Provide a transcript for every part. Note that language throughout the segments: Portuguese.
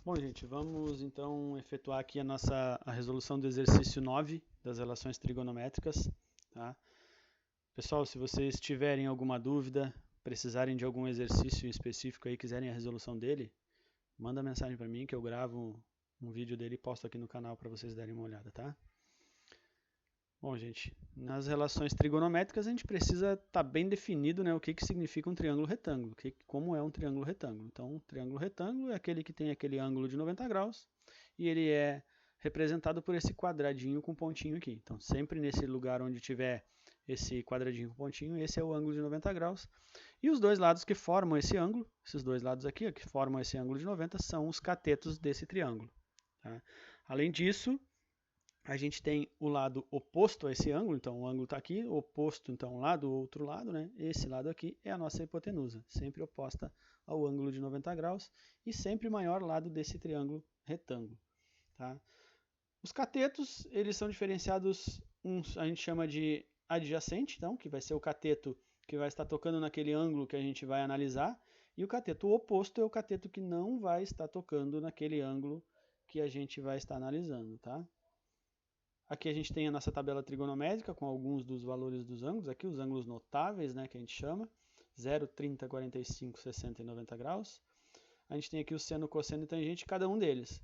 Bom, gente, vamos então efetuar aqui a resolução do exercício 9 das relações trigonométricas, tá? Pessoal, se vocês tiverem alguma dúvida, precisarem de algum exercício específico aí, quiserem a resolução dele, manda mensagem para mim que eu gravo um vídeo dele e posto aqui no canal para vocês darem uma olhada, tá? Bom, gente, nas relações trigonométricas a gente precisa estar bem definido, né, o que significa um triângulo retângulo, como é um triângulo retângulo. Então, um triângulo retângulo é aquele que tem aquele ângulo de 90 graus e ele é representado por esse quadradinho com pontinho aqui. Então, sempre nesse lugar onde tiver esse quadradinho com pontinho, esse é o ângulo de 90 graus. E os dois lados que formam esse ângulo, esses dois lados aqui, que formam esse ângulo de 90, são os catetos desse triângulo. Tá? Além disso, a gente tem o lado oposto a esse ângulo, então o ângulo está aqui, oposto então lá do outro lado, né? Esse lado aqui é a nossa hipotenusa, sempre oposta ao ângulo de 90 graus e sempre maior lado desse triângulo retângulo. Tá? Os catetos, eles são diferenciados, a gente chama de adjacente, então, que vai ser o cateto que vai estar tocando naquele ângulo que a gente vai analisar, e o cateto oposto é o cateto que não vai estar tocando naquele ângulo que a gente vai estar analisando, tá? Aqui a gente tem a nossa tabela trigonométrica com alguns dos valores dos ângulos, aqui os ângulos notáveis, né, que a gente chama, 0, 30, 45, 60 e 90 graus. A gente tem aqui o seno, cosseno e tangente, cada um deles.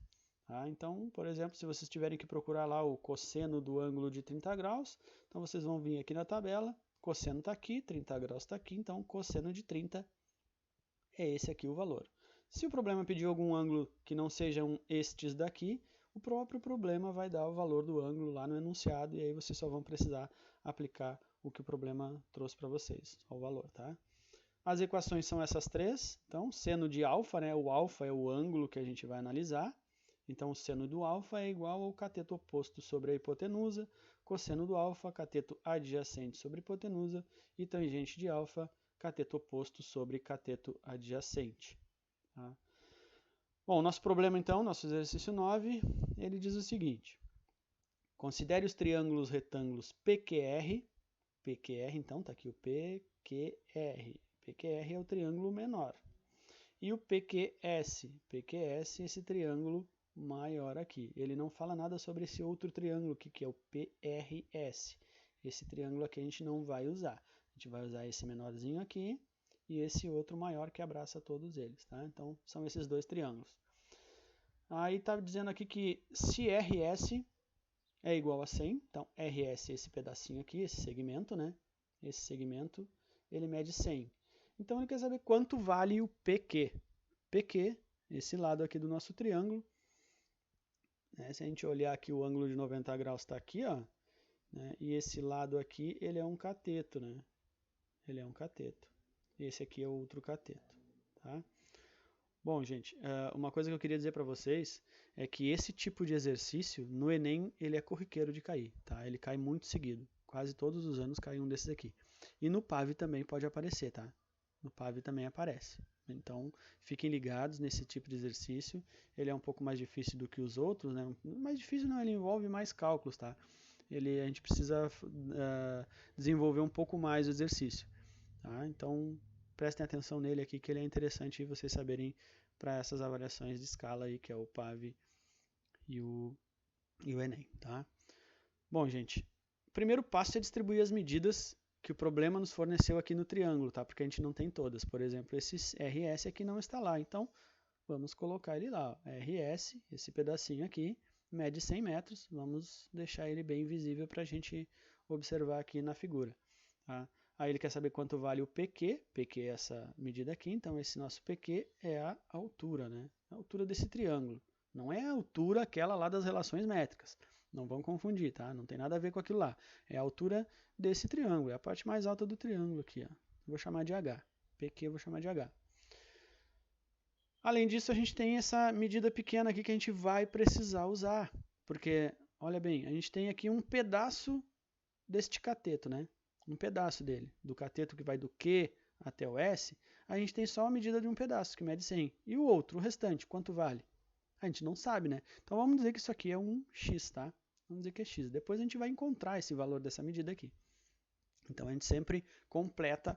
Tá? Então, por exemplo, se vocês tiverem que procurar lá o cosseno do ângulo de 30 graus, então vocês vão vir aqui na tabela, cosseno está aqui, 30 graus está aqui, então cosseno de 30 é esse aqui o valor. Se o problema pedir algum ângulo que não sejam estes daqui, o próprio problema vai dar o valor do ângulo lá no enunciado e aí vocês só vão precisar aplicar o que o problema trouxe para vocês, o valor, tá? As equações são essas três, então seno de alfa, né, o alfa é o ângulo que a gente vai analisar, então o seno do alfa é igual ao cateto oposto sobre a hipotenusa, cosseno do alfa, cateto adjacente sobre hipotenusa e tangente de alfa, cateto oposto sobre cateto adjacente. Tá? Bom, nosso problema então, nosso exercício 9, ele diz o seguinte: considere os triângulos retângulos PQR, PQR então, está aqui o PQR, PQR é o triângulo menor, e o PQS, PQS esse triângulo maior aqui. Ele não fala nada sobre esse outro triângulo aqui, que é o PRS. Esse triângulo aqui a gente não vai usar. A gente vai usar esse menorzinho aqui e esse outro maior que abraça todos eles. Tá? Então, são esses dois triângulos. Aí está dizendo aqui que se RS é igual a 100, então RS é esse pedacinho aqui, esse segmento, né? Esse segmento, ele mede 100. Então ele quer saber quanto vale o PQ. PQ, esse lado aqui do nosso triângulo. Né? Se a gente olhar aqui, o ângulo de 90 graus está aqui, ó. Né? E esse lado aqui, ele é um cateto, né? Ele é um cateto. Esse aqui é o outro cateto, tá? Bom, gente, uma coisa que eu queria dizer para vocês é que esse tipo de exercício no Enem ele é corriqueiro de cair, tá? Ele cai muito seguido, quase todos os anos cai um desses aqui. E no PAV também pode aparecer, tá? No PAV também aparece. Então, fiquem ligados nesse tipo de exercício. Ele é um pouco mais difícil do que os outros, né? Mais difícil não, ele envolve mais cálculos, tá? A gente precisa desenvolver um pouco mais o exercício, tá? Então, prestem atenção nele aqui, que ele é interessante vocês saberem para essas avaliações de escala aí, que é o PAV e o Enem, tá? Bom, gente, o primeiro passo é distribuir as medidas que o problema nos forneceu aqui no triângulo, tá? Porque a gente não tem todas. Por exemplo, esse RS aqui não está lá, então vamos colocar ele lá. RS, esse pedacinho aqui, mede 100 metros, vamos deixar ele bem visível para a gente observar aqui na figura, tá? Aí ele quer saber quanto vale o PQ, PQ é essa medida aqui, então esse nosso PQ é a altura, né? A altura desse triângulo. Não é a altura aquela lá das relações métricas. Não vão confundir, tá? Não tem nada a ver com aquilo lá. É a altura desse triângulo, é a parte mais alta do triângulo aqui, ó. Vou chamar de H. PQ eu vou chamar de H. Além disso, a gente tem essa medida pequena aqui que a gente vai precisar usar. Porque, olha bem, a gente tem aqui um pedaço deste cateto, né? Um pedaço dele, do cateto que vai do Q até o S, a gente tem só a medida de um pedaço, que mede 100. E o outro, o restante, quanto vale? A gente não sabe, né? Então vamos dizer que isso aqui é um X, tá? Vamos dizer que é X. Depois a gente vai encontrar esse valor dessa medida aqui. Então a gente sempre completa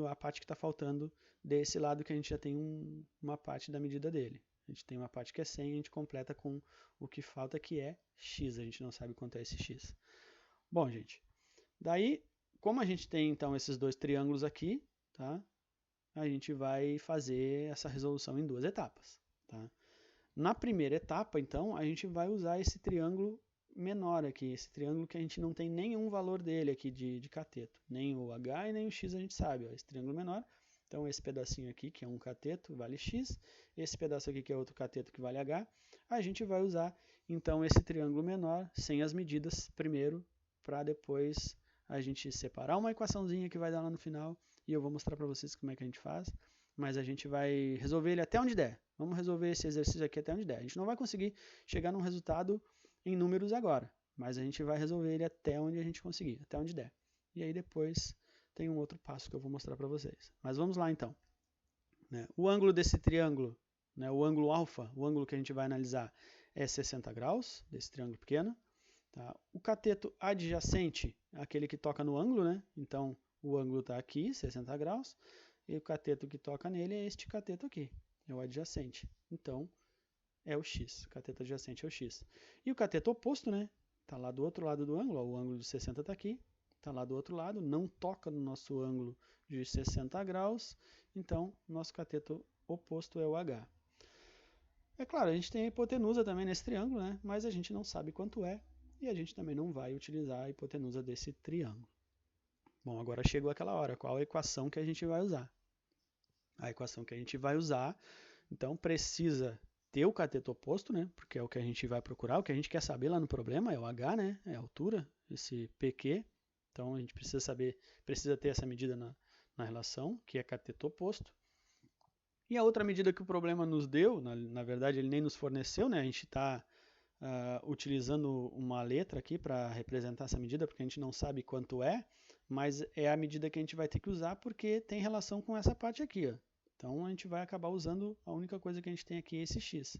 a parte que está faltando desse lado que a gente já tem uma parte da medida dele. A gente tem uma parte que é 100 e a gente completa com o que falta, que é x. A gente não sabe quanto é esse x. Bom, gente, daí, como a gente tem então esses dois triângulos aqui, tá? A gente vai fazer essa resolução em duas etapas, tá? Na primeira etapa, então, a gente vai usar esse triângulo menor aqui, esse triângulo que a gente não tem nenhum valor dele aqui de cateto, nem o h e nem o x a gente sabe, ó, esse triângulo menor. Então, esse pedacinho aqui, que é um cateto, vale x, esse pedaço aqui, que é outro cateto, que vale h, a gente vai usar, então, esse triângulo menor sem as medidas primeiro, para depois a gente separar uma equaçãozinha que vai dar lá no final, e eu vou mostrar para vocês como é que a gente faz, mas a gente vai resolver ele até onde der. Vamos resolver esse exercício aqui até onde der. A gente não vai conseguir chegar num resultado em números agora, mas a gente vai resolver ele até onde a gente conseguir, até onde der. E aí depois tem um outro passo que eu vou mostrar para vocês. Mas vamos lá então. O ângulo desse triângulo, o ângulo alfa, o ângulo que a gente vai analisar é 60 graus, desse triângulo pequeno. Tá? O cateto adjacente, aquele que toca no ângulo, né? Então o ângulo está aqui, 60 graus, e o cateto que toca nele é este cateto aqui, é o adjacente. Então é o x, o cateto adjacente é o x. E o cateto oposto, né? Está lá do outro lado do ângulo, ó, o ângulo de 60 está aqui, está lá do outro lado, não toca no nosso ângulo de 60 graus, então nosso cateto oposto é o h. É claro, a gente tem a hipotenusa também nesse triângulo, né? Mas a gente não sabe quanto é, e a gente também não vai utilizar a hipotenusa desse triângulo. Bom, agora chegou aquela hora, qual a equação que a gente vai usar? A equação que a gente vai usar, então precisa ter o cateto oposto, né? Porque é o que a gente vai procurar, o que a gente quer saber lá no problema é o h, né? É a altura, esse PQ. Então a gente precisa saber, precisa ter essa medida na relação, que é cateto oposto. E a outra medida que o problema nos deu, na verdade ele nem nos forneceu, né? A gente está utilizando uma letra aqui para representar essa medida, porque a gente não sabe quanto é, mas é a medida que a gente vai ter que usar porque tem relação com essa parte aqui, ó. Então a gente vai acabar usando, a única coisa que a gente tem aqui é esse x.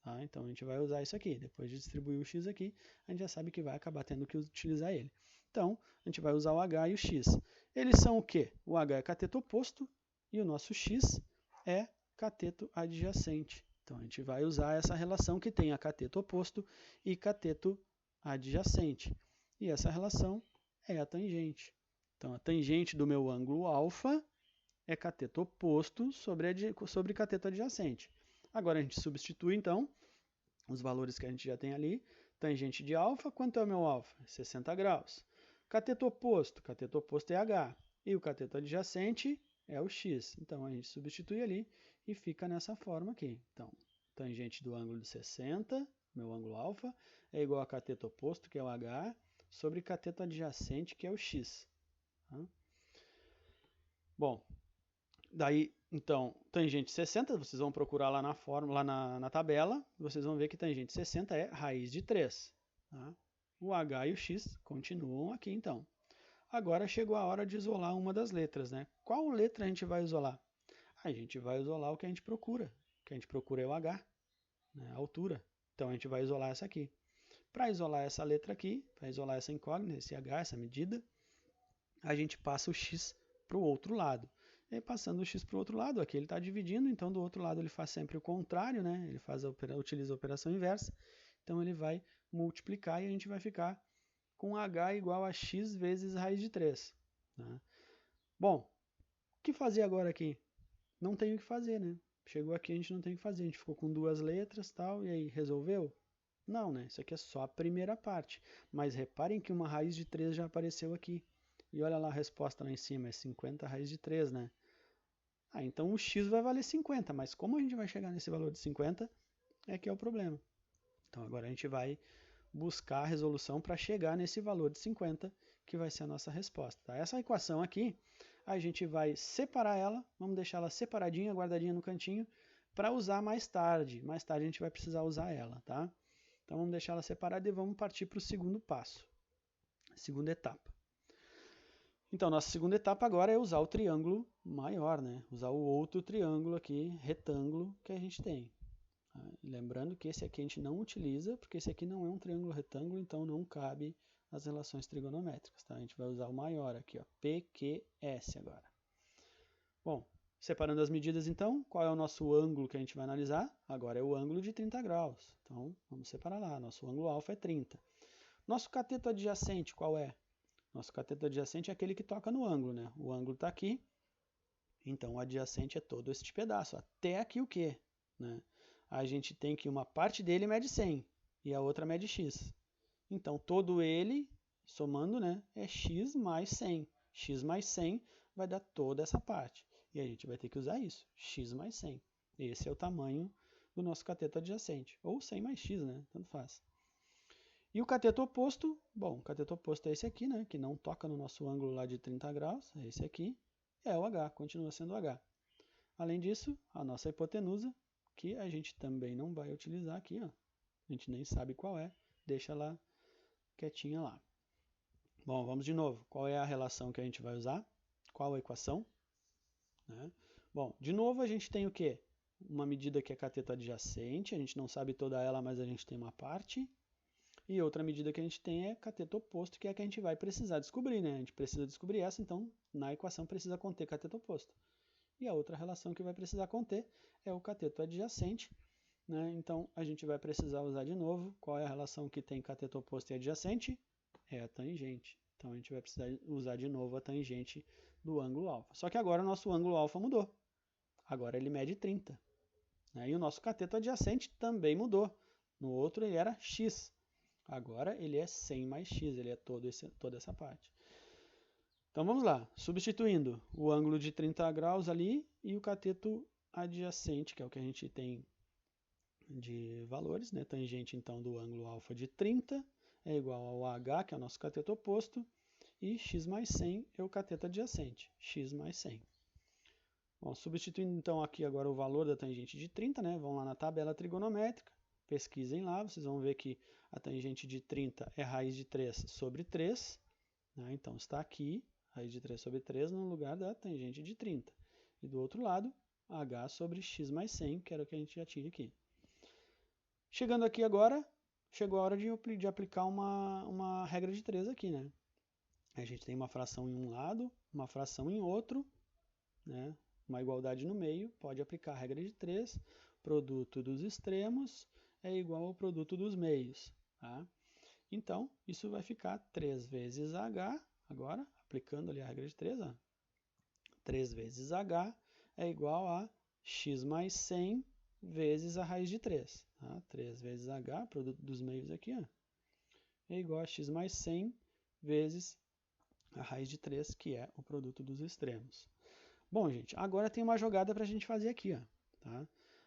Tá? Então a gente vai usar isso aqui. Depois de distribuir o x aqui, a gente já sabe que vai acabar tendo que utilizar ele. Então a gente vai usar o h e o x. Eles são o quê? O h é cateto oposto e o nosso x é cateto adjacente. Então a gente vai usar essa relação que tem a cateto oposto e cateto adjacente. E essa relação é a tangente. Então a tangente do meu ângulo alfa é cateto oposto sobre cateto adjacente. Agora a gente substitui, então, os valores que a gente já tem ali. Tangente de alfa, quanto é o meu alfa? 60 graus. Cateto oposto é h. E o cateto adjacente é o x. Então a gente substitui ali e fica nessa forma aqui. Então, tangente do ângulo de 60, meu ângulo alfa, é igual a cateto oposto, que é o h, sobre cateto adjacente, que é o x. Bom, daí, então, tangente 60, vocês vão procurar lá na fórmula, lá na tabela, vocês vão ver que tangente 60 é raiz de 3. Tá? O h e o x continuam aqui, então. Agora chegou a hora de isolar uma das letras, né? Qual letra a gente vai isolar? A gente vai isolar o que a gente procura. O que a gente procura é o h, né? A altura. Então a gente vai isolar essa aqui. Para isolar essa letra aqui, para isolar essa incógnita, esse h, essa medida, a gente passa o x para o outro lado. E aí, passando o x para o outro lado, aqui ele está dividindo, então do outro lado ele faz sempre o contrário, né? Ele utiliza a operação inversa. Então ele vai multiplicar e a gente vai ficar com h igual a x vezes raiz de 3. Né? Bom, o que fazer agora aqui? Não tem o que fazer, né? Chegou aqui, a gente não tem o que fazer. A gente ficou com duas letras e tal, e aí resolveu? Não, né? Isso aqui é só a primeira parte. Mas reparem que uma raiz de 3 já apareceu aqui. E olha lá a resposta lá em cima, é 50 raiz de 3, né? Então o x vai valer 50, mas como a gente vai chegar nesse valor de 50, é que é o problema. Então agora a gente vai buscar a resolução para chegar nesse valor de 50, que vai ser a nossa resposta. Tá? Essa equação aqui, a gente vai separar ela, vamos deixar ela separadinha, guardadinha no cantinho, para usar mais tarde. Mais tarde a gente vai precisar usar ela. Tá? Então vamos deixar ela separada e vamos partir para o segundo passo, segunda etapa. Então, nossa segunda etapa agora é usar o triângulo maior, né? Usar o outro triângulo aqui, retângulo, que a gente tem. Lembrando que esse aqui a gente não utiliza, porque esse aqui não é um triângulo retângulo, então não cabe as relações trigonométricas. Tá? A gente vai usar o maior aqui, ó, PQS agora. Bom, Separando as medidas, então, qual é o nosso ângulo que a gente vai analisar? Agora é o ângulo de 30 graus. Então, vamos separar lá. Nosso ângulo alfa é 30. Nosso cateto adjacente, qual é? Nosso cateto adjacente é aquele que toca no ângulo, né? O ângulo está aqui. Então, o adjacente é todo este pedaço. Até aqui o quê? Né? A gente tem que uma parte dele mede 100 e a outra mede x. Então, todo ele, somando, né, é x mais 100. X mais 100 vai dar toda essa parte. E a gente vai ter que usar isso, x mais 100. Esse é o tamanho do nosso cateto adjacente. Ou 100 mais x, né? Tanto faz. E o cateto oposto, bom, o cateto oposto é esse aqui, né? Que não toca no nosso ângulo lá de 30 graus, é esse aqui. É o H, continua sendo H. Além disso, a nossa hipotenusa, que a gente também não vai utilizar aqui, ó. A gente nem sabe qual é, deixa lá quietinha lá. Bom, vamos de novo. Qual é a relação que a gente vai usar? Qual a equação? Né? Bom, de novo a gente tem o quê? Uma medida que é cateto adjacente, a gente não sabe toda ela, mas a gente tem uma parte. E outra medida que a gente tem é cateto oposto, que é a que a gente vai precisar descobrir, né? A gente precisa descobrir essa, então na equação precisa conter cateto oposto. E a outra relação que vai precisar conter é o cateto adjacente, né? Então a gente vai precisar usar de novo. Qual é a relação que tem cateto oposto e adjacente? É a tangente. Então a gente vai precisar usar de novo a tangente do ângulo alfa. Só que agora o nosso ângulo alfa mudou. Agora ele mede 30. Né? E o nosso cateto adjacente também mudou. No outro ele era x. Agora ele é 100 mais x, ele é toda essa parte. Então vamos lá, substituindo o ângulo de 30 graus ali e o cateto adjacente, que é o que a gente tem de valores, né? Tangente então do ângulo alfa de 30 é igual ao h, que é o nosso cateto oposto, e x mais 100 é o cateto adjacente, x mais 100. Bom, substituindo então aqui agora o valor da tangente de 30, né? Vão lá na tabela trigonométrica, pesquisem lá, vocês vão ver que a tangente de 30 é raiz de 3 sobre 3, né? Então está aqui, raiz de 3 sobre 3 no lugar da tangente de 30. E do outro lado, h sobre x mais 100, que era o que a gente já tinha aqui. Chegando aqui agora, chegou a hora de aplicar uma regra de 3 aqui, né? A gente tem uma fração em um lado, uma fração em outro, né? Uma igualdade no meio, pode aplicar a regra de 3, produto dos extremos é igual ao produto dos meios. Tá? Então, isso vai ficar 3 vezes h, agora, aplicando ali a regra de 3, ó, 3 vezes h é igual a x mais 100 vezes a raiz de 3. Tá? 3 vezes h, produto dos meios aqui, ó, é igual a x mais 100 vezes a raiz de 3, que é o produto dos extremos. Bom, gente, agora tem uma jogada para a gente fazer aqui, ó, tá?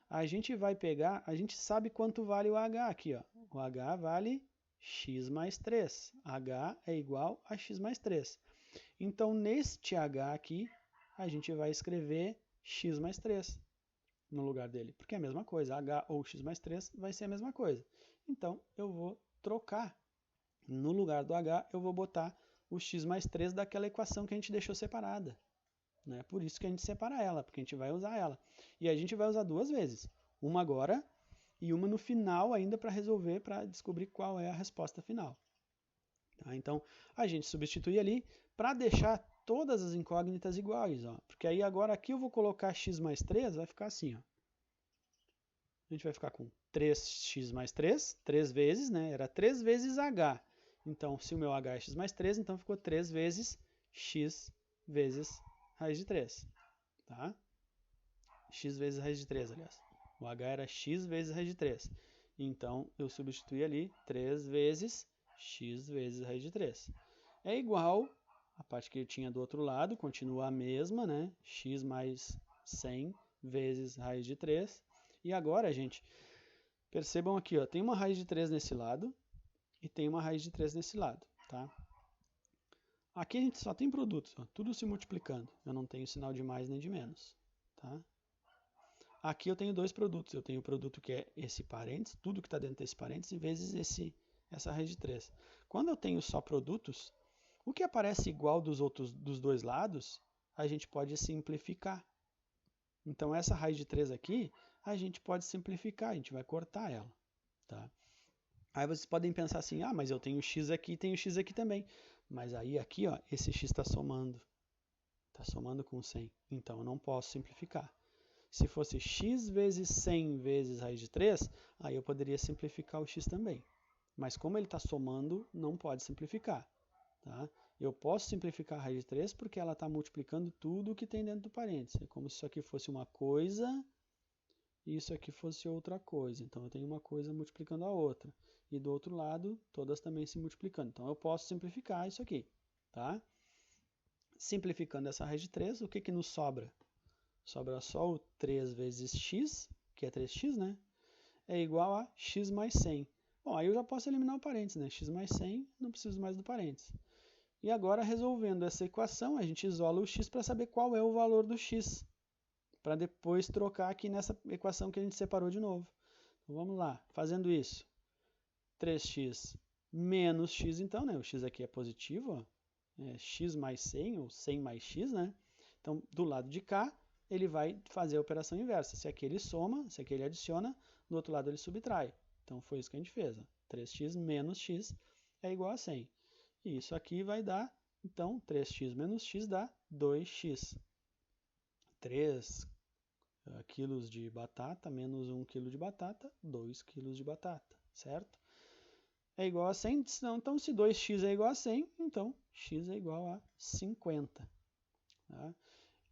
A gente vai pegar, a gente sabe quanto vale o h aqui, ó. O h vale x mais 3. h é igual a x mais 3. Então, neste h aqui, a gente vai escrever x mais 3 no lugar dele, porque é a mesma coisa, h ou x mais 3 vai ser a mesma coisa. Então, eu vou trocar. No lugar do h, eu vou botar o x mais 3 daquela equação que a gente deixou separada. Né? Por isso que a gente separa ela, porque a gente vai usar ela. E a gente vai usar duas vezes. Uma agora e uma no final ainda para resolver, para descobrir qual é a resposta final. Tá? Então, a gente substitui ali para deixar todas as incógnitas iguais. Ó. Porque aí agora aqui eu vou colocar x mais 3, vai ficar assim. Ó. A gente vai ficar com 3x mais 3, 3 vezes, né? Era 3 vezes h. Então, se o meu h é x mais 3, então ficou 3 vezes x vezes raiz de 3, tá? X vezes raiz de 3, aliás. O h era x vezes raiz de 3. Então, eu substituí ali 3 vezes x vezes raiz de 3. É igual, a parte que eu tinha do outro lado, continua a mesma, né? X mais 100 vezes raiz de 3. E agora, gente, percebam aqui, ó, tem uma raiz de 3 nesse lado e tem uma raiz de 3 nesse lado, tá? Aqui a gente só tem produtos, ó, tudo se multiplicando. Eu não tenho sinal de mais nem de menos. Tá? Aqui eu tenho dois produtos. Eu tenho o produto que é esse parênteses, tudo que está dentro desse parênteses, vezes essa raiz de 3. Quando eu tenho só produtos, o que aparece igual dos dois lados, a gente pode simplificar. Então essa raiz de 3 aqui, a gente pode simplificar, a gente vai cortar ela. Tá? Aí vocês podem pensar assim, ah, mas eu tenho x aqui e tenho x aqui também. Mas aí aqui, ó, esse x está somando. Está somando com 100. Então eu não posso simplificar. Se fosse x vezes 100 vezes raiz de 3, aí eu poderia simplificar o x também. Mas como ele está somando, não pode simplificar. Tá? Eu posso simplificar a raiz de 3 porque ela está multiplicando tudo que tem dentro do parênteses. É como se isso aqui fosse uma coisa e isso aqui fosse outra coisa. Então eu tenho uma coisa multiplicando a outra. E do outro lado, todas também se multiplicando. Então eu posso simplificar isso aqui. Tá? Simplificando essa raiz de 3, o que, que nos sobra? Sobra só o 3 vezes x, que é 3x, né? É igual a x mais 100. Bom, aí eu já posso eliminar o parênteses, né? X mais 100, não preciso mais do parênteses. E agora, resolvendo essa equação, a gente isola o x para saber qual é o valor do x. Para depois trocar aqui nessa equação que a gente separou de novo. Então, vamos lá, fazendo isso. 3x menos x, então, né? O x aqui é positivo, ó. É x mais 100, ou 100 mais x, né? Então, do lado de cá, ele vai fazer a operação inversa. Se aqui ele soma, se aqui ele adiciona, do outro lado ele subtrai. Então, foi isso que a gente fez. Ó. 3x menos x é igual a 100. E isso aqui vai dar, então, 3x menos x dá 2x. 3 quilos de batata menos 1 quilo de batata, 2 quilos de batata, certo? É igual a 100, então se 2x é igual a 100, então x é igual a 50. Tá?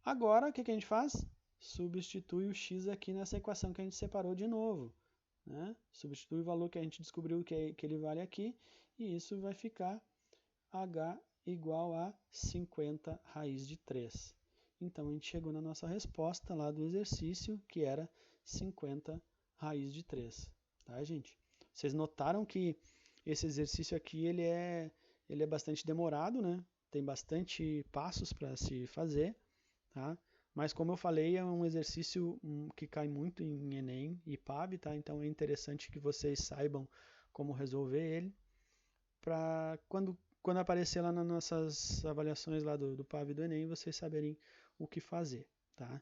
Agora, o que a gente faz? Substitui o x aqui nessa equação que a gente separou de novo. Né? Substitui o valor que a gente descobriu que ele vale aqui, e isso vai ficar h igual a 50 raiz de 3. Então, a gente chegou na nossa resposta lá do exercício, que era 50 raiz de 3. Tá, gente? Vocês notaram que esse exercício aqui ele é bastante demorado, né? Tem bastante passos para se fazer, tá? Mas como eu falei, é um exercício que cai muito em Enem e PAB, tá? Então é interessante que vocês saibam como resolver ele, para quando aparecer lá nas nossas avaliações lá do PAB e do Enem, vocês saberem o que fazer, tá?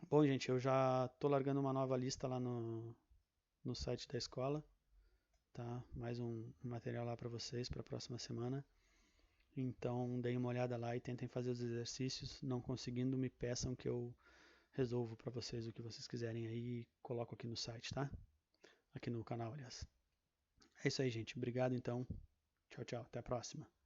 Bom, gente, eu já estou largando uma nova lista lá no site da escola, tá? Mais um material lá para vocês para a próxima semana. Então, deem uma olhada lá e tentem fazer os exercícios. Não conseguindo, me peçam que eu resolvo para vocês o que vocês quiserem aí e coloco aqui no site, tá? Aqui no canal, aliás. É isso aí, gente. Obrigado, então. Tchau, tchau. Até a próxima.